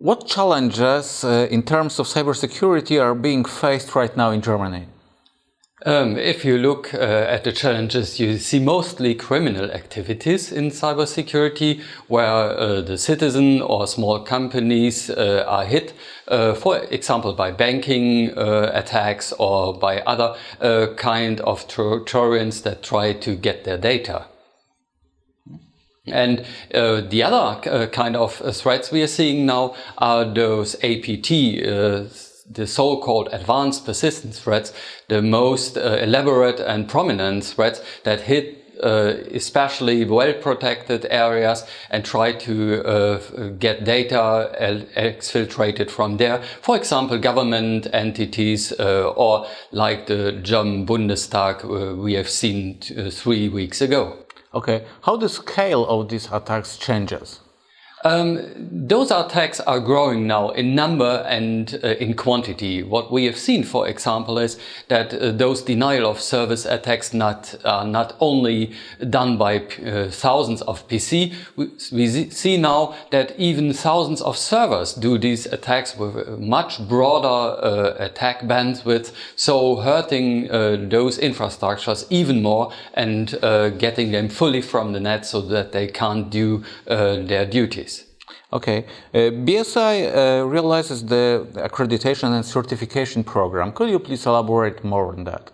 What challenges in terms of cybersecurity are being faced right now in Germany? If you look at the challenges, you see mostly criminal activities in cybersecurity, where the citizen or small companies are hit, for example, by banking attacks or by other kind of Trojans that try to get their data. And the other kind of threats we are seeing now are those APT, the so-called advanced persistent threats, the most elaborate and prominent threats that hit especially well-protected areas and try to get data exfiltrated from there. For example, government entities or like the German Bundestag we have seen 3 weeks ago. Okay, how the scale of these attacks changes? Those attacks are growing now in number and in quantity. What we have seen, for example, is that those denial of service attacks are not only done by thousands of PC. We see now that even thousands of servers do these attacks with a much broader attack bandwidth, so hurting those infrastructures even more and getting them fully from the net so that they can't do their duties. Okay, BSI realizes the accreditation and certification program. Could you please elaborate more on that?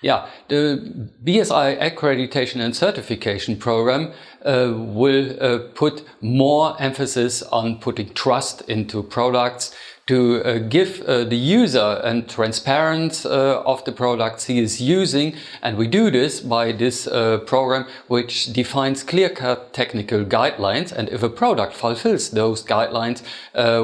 Yeah, the BSI accreditation and certification program will put more emphasis on putting trust into products, to give the user a transparency of the products he is using, and we do this by this program which defines clear-cut technical guidelines, and if a product fulfills those guidelines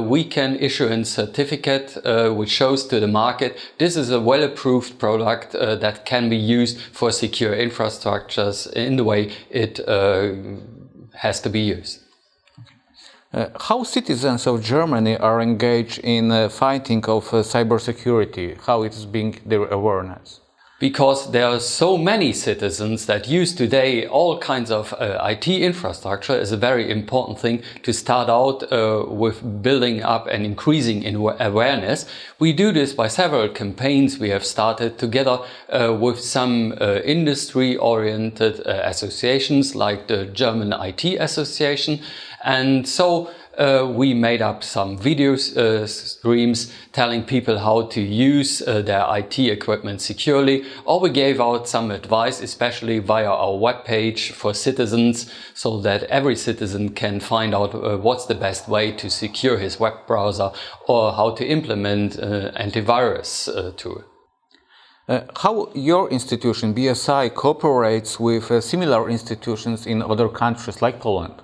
we can issue a certificate which shows to the market this is a well-approved product that can be used for secure infrastructures in the way it has to be used. How citizens of Germany are engaged in fighting of cybersecurity? How it is being their awareness? Because there are so many citizens that use today all kinds of IT infrastructure is a very important thing to start out with building up and increasing in awareness. We do this by several campaigns we have started together with some industry-oriented associations like the German IT Association, and so we made up some video streams telling people how to use their IT equipment securely, or we gave out some advice, especially via our webpage for citizens, so that every citizen can find out what's the best way to secure his web browser or how to implement antivirus tool. How your institution, BSI, cooperates with similar institutions in other countries like Poland?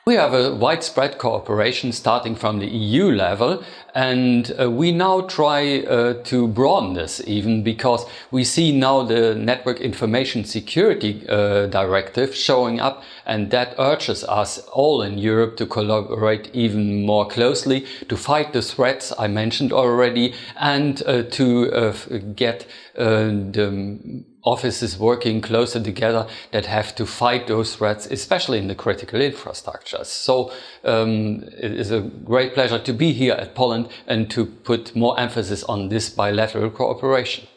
We have a widespread cooperation starting from the EU level, and we now try to broaden this even, because we see now the Network Information Security Directive showing up, and that urges us all in Europe to collaborate even more closely to fight the threats I mentioned already, and to get the offices working closer together that have to fight those threats, especially in the critical infrastructures. So it is a great pleasure to be here at Poland and to put more emphasis on this bilateral cooperation.